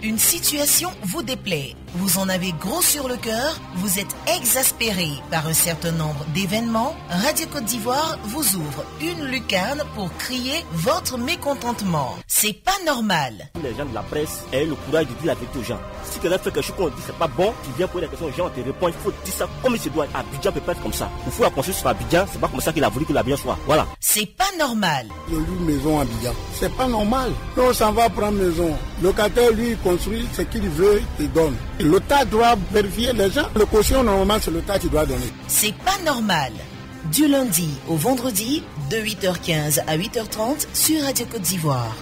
Une situation vous déplaît, vous en avez gros sur le cœur, vous êtes exaspéré par un certain nombre d'événements, Radio Côte d'Ivoire vous ouvre une lucarne pour crier votre mécontentement. C'est pas normal. Les gens de la presse aient le courage de dire la vérité aux gens. Si quelqu'un fait quelque chose qu'on dit c'est pas bon, tu viens poser la question aux gens, on te répond, il faut dire ça comme il se doit. Abidjan peut pas être comme ça. Il faut la construire sur Abidjan, c'est pas comme ça qu'il a voulu que l'Abidjan soit. Voilà. C'est pas normal. Je loue une maison à Abidjan. C'est pas normal. Nous, on s'en va prendre maison. Le locataire, lui, construit ce qu'il veut, il donne. L'État doit vérifier les gens. Le caution, normalement, c'est l'État qui doit donner. C'est pas normal. Du lundi au vendredi, de 8h15 à 8h30 sur Radio Côte d'Ivoire.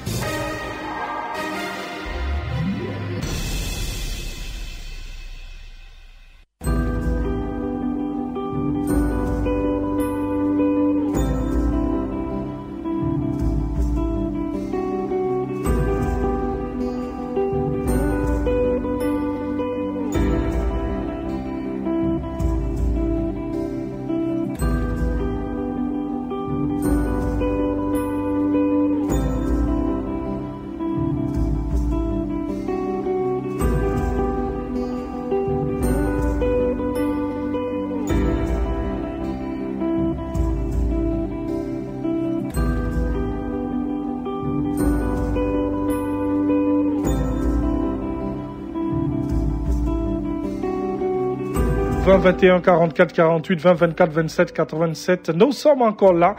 « 21 44 48 20 24 27 87. Nous sommes encore là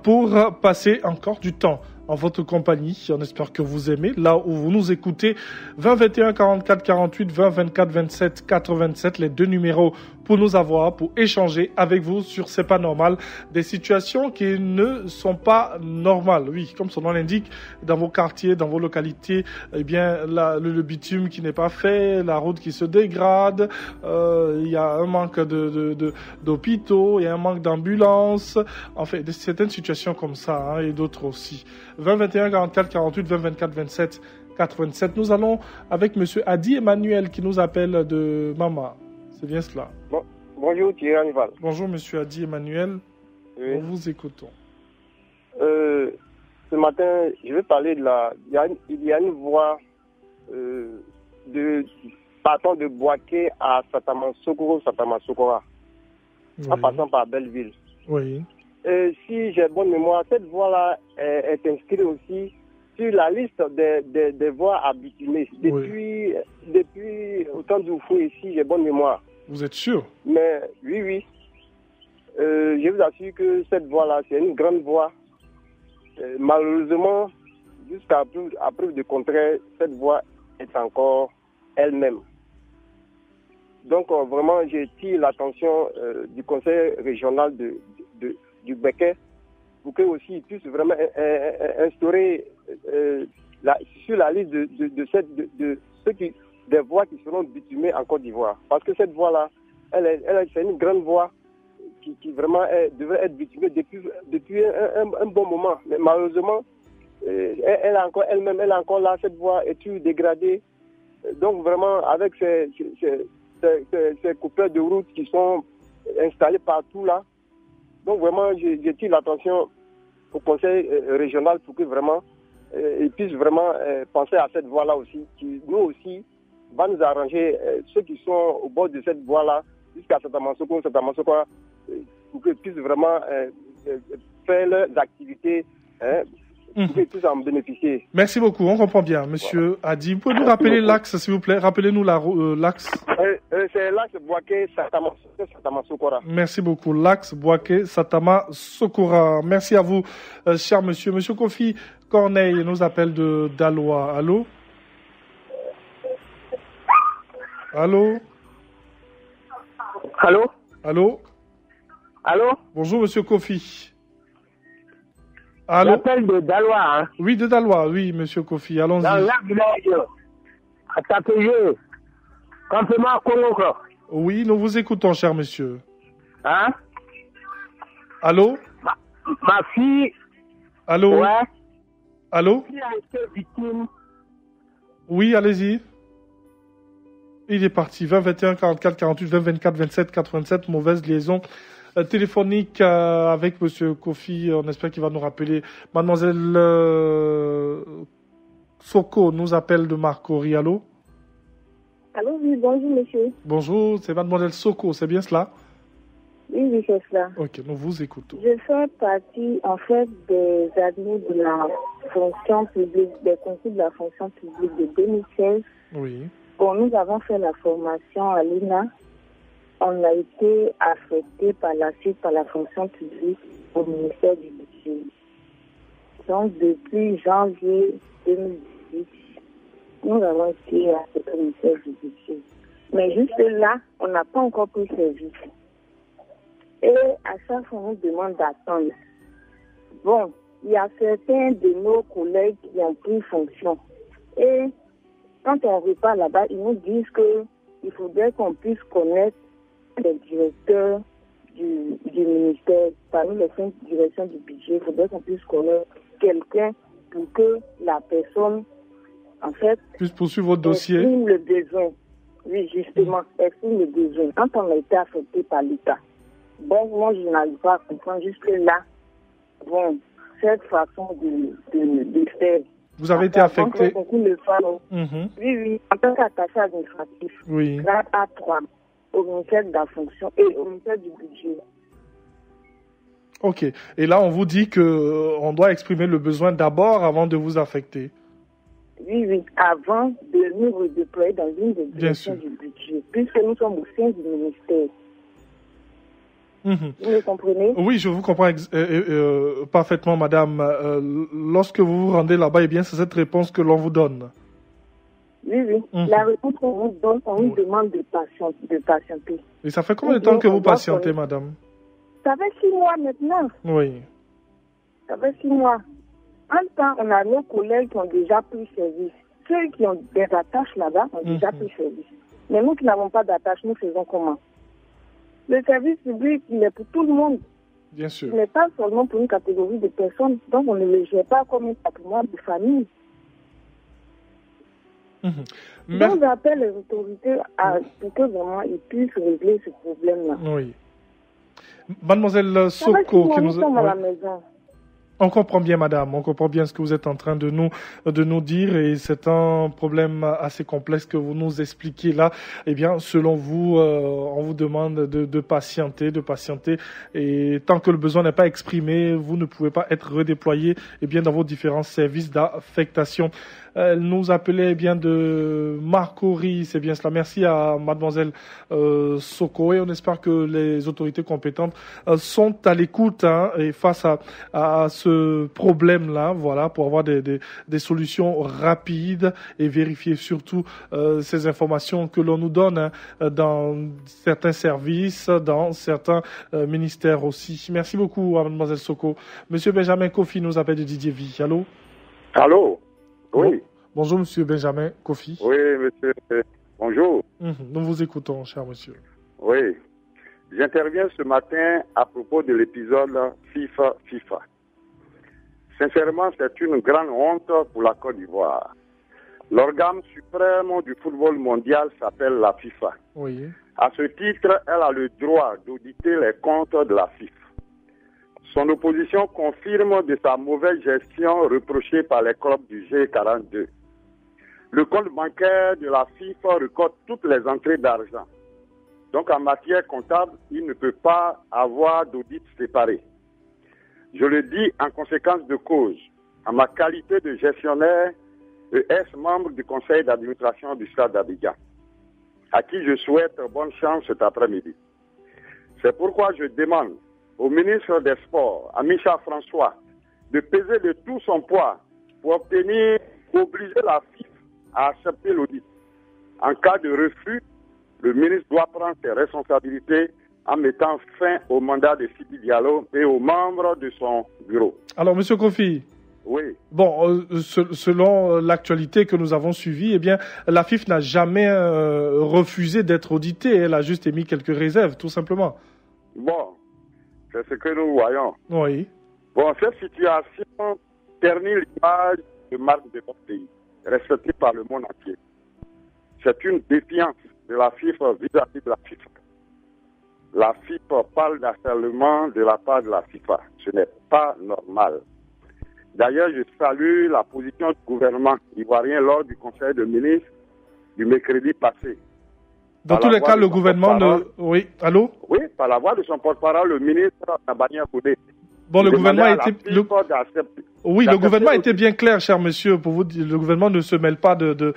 pour passer encore du temps en votre compagnie. On espère que vous aimez là où vous nous écoutez. 20 21 44 48 20 24 27 87, les deux numéros pour nous avoir, pour échanger avec vous sur C'est pas normal, des situations qui ne sont pas normales. Oui, comme son nom l'indique, dans vos quartiers, dans vos localités, eh bien le bitume qui n'est pas fait, la route qui se dégrade, il y a un manque d'hôpitaux, il y a un manque d'ambulances, en fait, certaines situations comme ça, hein, et d'autres aussi. 20 21 44 48 20 24 27 87. Nous allons avec monsieur Adi Emmanuel qui nous appelle de Mama. C'est bien cela. Bon, bonjour Thierry Hannibal. Bonjour monsieur Adi Emmanuel. Oui. Nous vous écoutons. Ce matin, je vais parler de il y a une voie partant de Boaké à Satamasokora, oui, en passant par Belleville. Oui. Si j'ai bonne mémoire, cette voie-là est inscrite aussi sur la liste des voies à bitumer depuis autant d'Oufou ici, j'ai bonne mémoire. Vous êtes sûr? Mais oui. Je vous assure que cette voie-là, c'est une grande voie. Malheureusement, jusqu'à preuve de contraire, cette voie est encore elle-même. Donc vraiment, j'ai tiré l'attention du conseil régional du Béquet pour que aussi ils puissent vraiment instaurer sur la liste des voies qui seront bitumées en Côte d'Ivoire. Parce que cette voie-là, c'est une grande voie qui vraiment devrait être bitumée depuis un bon moment. Mais malheureusement, elle est encore là, cette voie est toujours dégradée. Donc vraiment, avec ces coupeurs de route qui sont installés partout là, donc vraiment, je tire l'attention au conseil régional pour que vraiment, ils puissent vraiment penser à cette voie-là aussi, qui nous aussi va nous arranger ceux qui sont au bord de cette voie-là jusqu'à Satamasokora, pour qu'ils puissent vraiment faire leurs activités, pour qu'ils puissent en bénéficier. Merci beaucoup, on comprend bien. Monsieur Adi, vous pouvez nous rappeler l'axe, s'il vous plaît? Rappelez-nous l'axe. C'est l'axe Boaké-Satamasokora. Merci beaucoup. L'axe Boaké-Satamasokora. Merci à vous, cher monsieur. Monsieur Kofi Corneille nous appelle de Daloa. Allô? Allô? Allô? Allô? Allô? Bonjour, monsieur Kofi. Allô? J'appelle de Daloa. Hein? Oui, de Daloa, oui, monsieur Kofi. Allons-y. Dans l'arbre à Tapejeu. Campement Congo. Oui, nous vous écoutons, cher monsieur. Hein? Allô? Ma fille. Allô? Ouais. Allô? Qui a été victime? Oui, allez-y. Il est parti. 20 21 44 48 20 24 27 87. Mauvaise liaison téléphonique avec monsieur Kofi. On espère qu'il va nous rappeler. Mademoiselle Soko nous appelle de Marcory. Allô? Allô, oui, bonjour monsieur. Bonjour, c'est mademoiselle Soko, c'est bien cela? Oui, c'est cela. Ok, nous vous écoutons. Je fais partie, en fait, des admis de la fonction publique, des concours de la fonction publique de 2016. Oui. Bon, nous avons fait la formation à l'INA. On a été affecté par la suite par la fonction publique au ministère du Budget. Donc, depuis janvier 2018, nous avons été affectés au ministère du Budget. Mais juste là, on n'a pas encore pris service. Et à chaque fois, on nous demande d'attendre. Bon, il y a certains de nos collègues qui ont pris fonction. Et quand on repart là-bas, ils nous disent qu'il faudrait qu'on puisse connaître les directeurs du ministère. Parmi les 5 directions du budget, il faudrait qu'on puisse connaître quelqu'un pour que la personne, en fait, puisse poursuivre votre dossier. Exprime le besoin. Oui, justement, exprime le besoin. Quand on a été affecté par l'État. Bon, moi, je n'arrive pas à comprendre jusque là. Bon, cette façon de faire. Vous avez été affecté. Oui, en tant qu'attaché administratif. Oui. Grade A3 au ministère de la fonction et au ministère du budget. Ok. Et là, on vous dit qu'on doit exprimer le besoin d'abord avant de vous affecter. Oui, avant de nous redéployer dans une des directions du budget, puisque nous sommes au sein du ministère. Vous me comprenez? Oui, je vous comprends parfaitement, madame. Lorsque vous vous rendez là-bas, eh bien, c'est cette réponse que l'on vous donne. Oui. La réponse qu'on vous donne, on vous demande de patienter. Et ça fait combien de temps que vous patientez, madame? Ça fait 6 mois maintenant. Oui. Ça fait 6 mois. En temps, on a nos collègues qui ont déjà pris service. Ceux qui ont des attaches là-bas ont déjà pris service. Mais nous qui n'avons pas d'attache, nous faisons comment? Le service public, il est pour tout le monde. Bien sûr. Il n'est pas seulement pour une catégorie de personnes. Donc, on ne le gère pas comme un patrimoine de famille. Donc, j'appelle les autorités pour que vraiment ils puissent régler ce problème-là. Oui. Mademoiselle Soko, qui nous sommes à la maison. On comprend bien, madame, on comprend bien ce que vous êtes en train de nous dire et c'est un problème assez complexe que vous nous expliquez là. Eh bien, selon vous, on vous demande de patienter et tant que le besoin n'est pas exprimé, vous ne pouvez pas être redéployé dans vos différents services d'affectation. Elle nous appelait bien de Marcory, c'est bien cela. Merci à mademoiselle Soko et on espère que les autorités compétentes sont à l'écoute et face à ce problème-là, voilà, pour avoir des solutions rapides et vérifier surtout ces informations que l'on nous donne dans certains services, dans certains ministères aussi. Merci beaucoup à mademoiselle Soko. Monsieur Benjamin Kofi nous appelle de Didier Vie. Allô? Allô? Oui. Bonjour, monsieur Benjamin Kofi. Oui, monsieur. Bonjour. Nous vous écoutons, cher monsieur. Oui. J'interviens ce matin à propos de l'épisode FIFA. Sincèrement, c'est une grande honte pour la Côte d'Ivoire. L'organe suprême du football mondial s'appelle la FIFA. Oui. À ce titre, elle a le droit d'auditer les comptes de la FIFA. Son opposition confirme de sa mauvaise gestion reprochée par les clubs du G42. Le compte bancaire de la FIFA recorde toutes les entrées d'argent. Donc en matière comptable, il ne peut pas avoir d'audit séparé. Je le dis en conséquence de cause, en ma qualité de gestionnaire et ex-membre du conseil d'administration du Stade d'Abidjan, à qui je souhaite bonne chance cet après-midi. C'est pourquoi je demande au ministre des Sports, à Michel François, de peser de tout son poids pour obliger la FIFA à accepter l'audit. En cas de refus, le ministre doit prendre ses responsabilités en mettant fin au mandat de Sidi Diallo et aux membres de son bureau. Alors, monsieur Kofi. Oui. Bon, selon l'actualité que nous avons suivie, eh bien, la FIFA n'a jamais refusé d'être auditée. Elle a juste émis quelques réserves, tout simplement. Bon, c'est ce que nous voyons. Oui. Bon, cette situation ternit l'image de marque de notre pays, respectée par le monde entier. C'est une défiance de la FIFA vis-à-vis de la FIFA. La FIFA parle d'harcèlement de la part de la FIFA. Ce n'est pas normal. D'ailleurs, je salue la position du gouvernement ivoirien lors du Conseil de ministres du mercredi passé. Dans tous les cas, le gouvernement ne... Oui, allô? Oui, par la voix de son porte-parole, le ministre Nabania Koudé. Bon, le gouvernement était... Oui, le gouvernement était bien clair, cher monsieur, pour vous dire. Le gouvernement ne se mêle pas de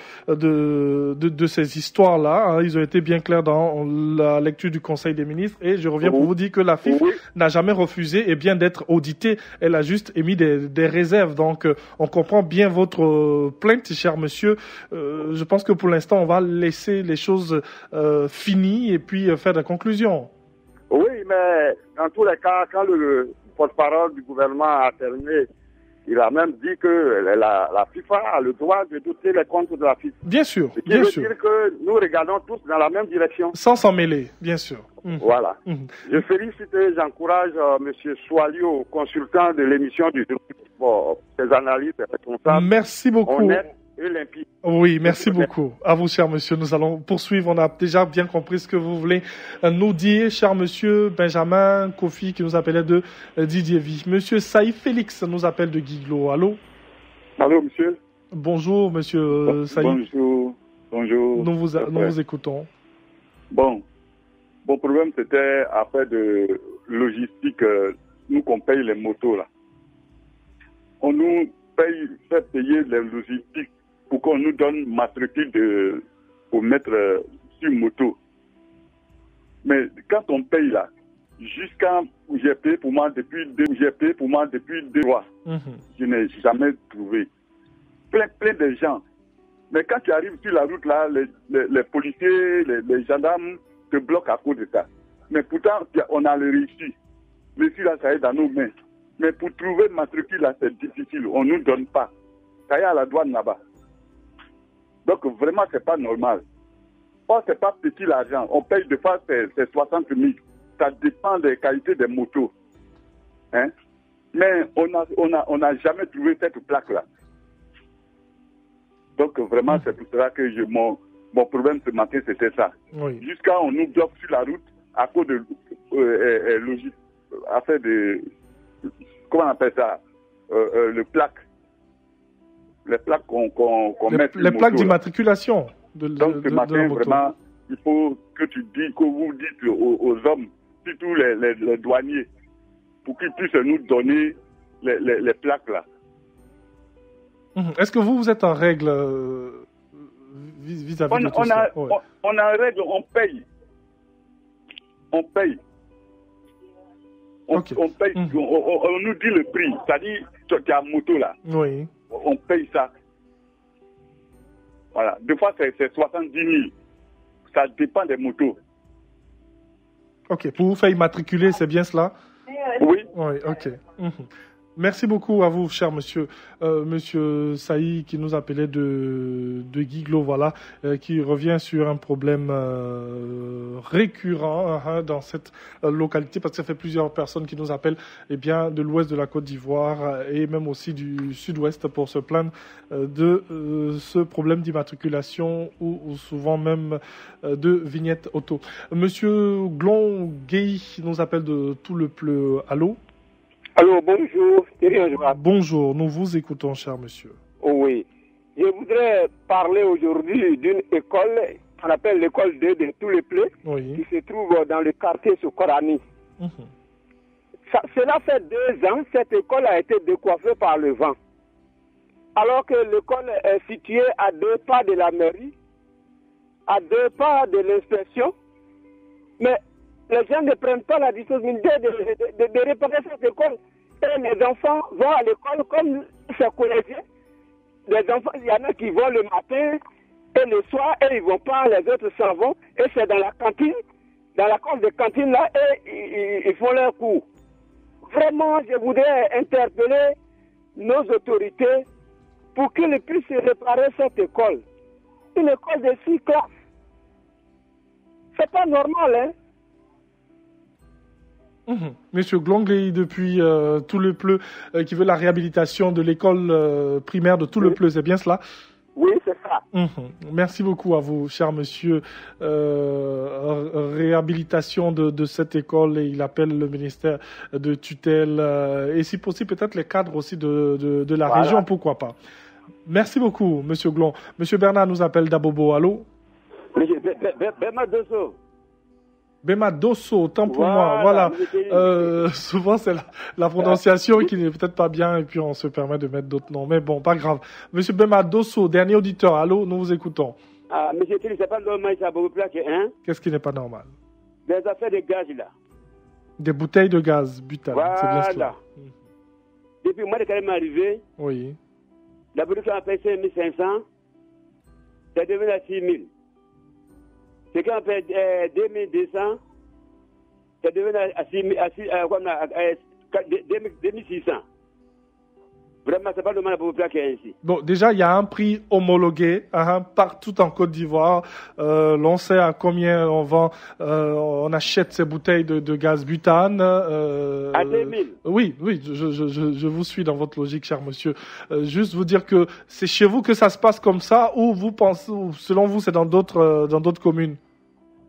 ces histoires-là. Hein. Ils ont été bien clairs dans la lecture du Conseil des ministres. Et je reviens pour vous dire que la FIF n'a jamais refusé et bien d'être auditée. Elle a juste émis des réserves. Donc, on comprend bien votre plainte, cher monsieur. Je pense que pour l'instant, on va laisser les choses finies et puis faire des conclusions. Oui, mais dans tous les cas, quand le porte-parole du gouvernement a terminé, il a même dit que la FIFA a le droit de doter les comptes de la FIFA. Bien sûr, Ce qui veut dire que nous regardons tous dans la même direction. Sans s'en mêler, bien sûr. Voilà. Je félicite et j'encourage M. Soalio, consultant de l'émission du groupe, pour ses analyses responsables. Merci beaucoup. Honnêtes et limpides. Oui, merci beaucoup. À vous, cher monsieur. Nous allons poursuivre. On a déjà bien compris ce que vous voulez nous dire, cher monsieur Benjamin Kofi, qui nous appelait de Didier Vie. Monsieur Saïf Félix nous appelle de Guiglo. Allô? Allô, monsieur. Bonjour, monsieur Saïf. Bonjour. Nous vous écoutons. Bon, mon problème, c'était affaire de logistique. Nous, qu'on paye les motos, là. On nous fait payer les logistiques pour qu'on nous donne matricule pour mettre sur moto. Mais quand on paye là, jusqu'à où j'ai payé pour moi depuis 2 mois, je n'ai jamais trouvé. Plein de gens. Mais quand tu arrives sur la route là, les policiers, les gendarmes te bloquent à cause de ça. Mais pourtant, on a le réussi. Le réussi là, ça est dans nos mains. Mais pour trouver le matricule là, c'est difficile. On ne nous donne pas. Ça y est à la douane là-bas. Donc vraiment, c'est pas normal. Or, c'est pas petit l'argent. On paye de fois, c'est 60 000. Ça dépend des qualités des motos. Hein? Mais on n'a jamais trouvé cette plaque-là. Donc vraiment, c'est pour cela que mon problème ce matin, c'était ça. Oui. Jusqu'à on nous bloque sur la route à cause de logique, affaire de... Comment on appelle ça? Les plaques qu'on met sur les plaques d'immatriculation. Donc ce matin, vraiment, il faut que vous dites aux hommes, surtout les douaniers, pour qu'ils puissent nous donner les plaques là. Est-ce que vous êtes en règle vis-à-vis de tout ça? On a en règle, on paye. On paye. On paye, on nous dit le prix. C'est-à-dire, tu as moto là. Oui. On paye ça. Voilà. Des fois, c'est 70 000. Ça dépend des motos. Ok. Pour vous faire immatriculer, c'est bien cela? Oui. Oui, ok. Merci beaucoup à vous, cher monsieur. Monsieur Saï, qui nous appelait de Guiglo, voilà, qui revient sur un problème récurrent dans cette localité, parce que ça fait plusieurs personnes qui nous appellent de l'ouest de la Côte d'Ivoire et même aussi du sud-ouest pour se plaindre de ce problème d'immatriculation ou souvent même de vignettes auto. Monsieur Glon Gueye nous appelle de Tout le Pleu. Allô? Allô, bonjour. Bonjour, nous vous écoutons, cher monsieur. Oui. Je voudrais parler aujourd'hui d'une école qu'on appelle l'école de Tout le Pleu, qui se trouve dans le quartier Sokorani. Cela fait 2 ans, cette école a été décoiffée par le vent. Alors que l'école est située à 2 pas de la mairie, à 2 pas de l'inspection, mais les gens ne prennent pas la disponibilité de réparer cette école. Et les enfants vont à l'école comme c'est collégien. Les enfants, il y en a qui vont le matin et le soir, et ils ne vont pas, les autres s'en vont. Et c'est dans la cantine, dans la cour de cantine là, et ils font leur cours. Vraiment, je voudrais interpeller nos autorités pour qu'ils puissent réparer cette école. Une école de 6 classes. C'est pas normal, hein? Monsieur Glongley, depuis Tout le Pleu, qui veut la réhabilitation de l'école primaire de Tout le Pleu, c'est bien cela? Oui, c'est ça. Merci beaucoup à vous, cher monsieur. Réhabilitation de cette école, et il appelle le ministère de tutelle et si possible peut-être les cadres aussi de la région, pourquoi pas. Merci beaucoup, monsieur Glon. Monsieur Bernard nous appelle d'Abobo. Allô? Monsieur Bema Dosso. Bema Dosso, autant pour moi. Voilà. Souvent, c'est la prononciation qui n'est peut-être pas bien et puis on se permet de mettre d'autres noms. Mais bon, pas grave. Monsieur Bema Dosso, dernier auditeur. Allô, nous vous écoutons. Monsieur Télé, c'est pas normal, ça, hein? Qu'est-ce qui n'est pas normal? Des affaires de gaz, là. Des bouteilles de gaz butane, c'est bien cela. Depuis le mois de carême arrivé, oui. La boutique a payé 5 500, c'est devenu à 6 000. C'est quand on paye 2 200, c'est devenu à 2 600. Vraiment, c'est pas le mal pour vous plaquer ainsi. Bon, déjà, il y a un prix homologué partout en Côte d'Ivoire. L'on sait à combien on vend, on achète ces bouteilles de gaz butane. À 2 000. Oui, je vous suis dans votre logique, cher monsieur. Juste vous dire que c'est chez vous que ça se passe comme ça, ou vous pensez, ou selon vous, c'est dans d'autres communes?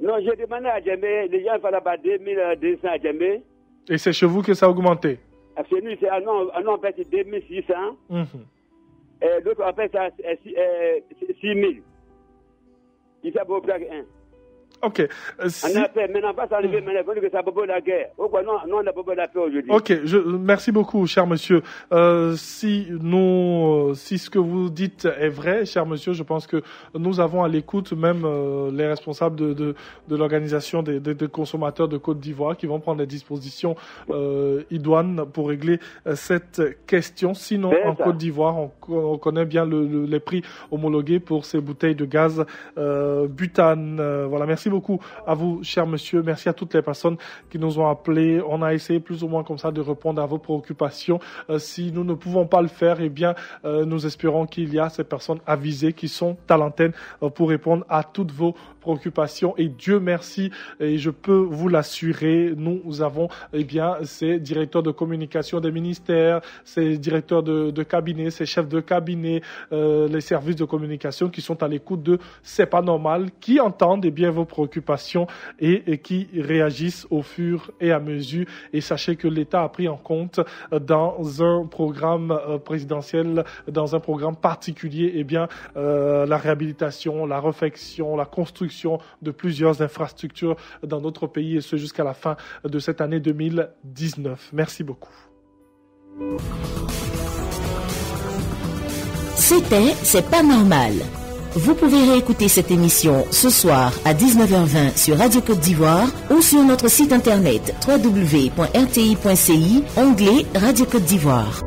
Non, j'ai demandé à Djembe, les gens font là-bas 2200 à Djembe. Et c'est chez vous que ça a augmenté? Chez nous, on paye 2600. Et l'autre, on paye 6 000. Il s'est beau plaque 1. Ok. On a fait, maintenant, pas s'enlever, maintenant, que ça bobo la guerre. Pourquoi non, on a bobo la paix aujourd'hui. Ok, merci beaucoup, cher monsieur. Si ce que vous dites est vrai, cher monsieur, je pense que nous avons à l'écoute même les responsables de l'organisation des consommateurs de Côte d'Ivoire qui vont prendre des dispositions idoines pour régler cette question. Sinon, en Côte d'Ivoire, on connaît bien les prix homologués pour ces bouteilles de gaz butane. Voilà, merci beaucoup à vous, cher monsieur. Merci à toutes les personnes qui nous ont appelés. On a essayé plus ou moins comme ça de répondre à vos préoccupations. Si nous ne pouvons pas le faire, eh bien, nous espérons qu'il y a ces personnes avisées qui sont à l'antenne pour répondre à toutes vos préoccupations. Et Dieu merci, et je peux vous l'assurer, nous avons, eh bien, ces directeurs de communication des ministères, ces directeurs de cabinet, ces chefs de cabinet, les services de communication qui sont à l'écoute de C'est pas normal, qui entendent, eh bien, vos préoccupations et qui réagissent au fur et à mesure. Et sachez que l'État a pris en compte dans un programme présidentiel, dans un programme particulier, eh bien, la réhabilitation, la réfection, la construction de plusieurs infrastructures dans notre pays, et ce jusqu'à la fin de cette année 2019. Merci beaucoup. C'est pas normal. Vous pouvez réécouter cette émission ce soir à 19h20 sur Radio Côte d'Ivoire ou sur notre site internet www.rti.ci, onglet Radio Côte d'Ivoire.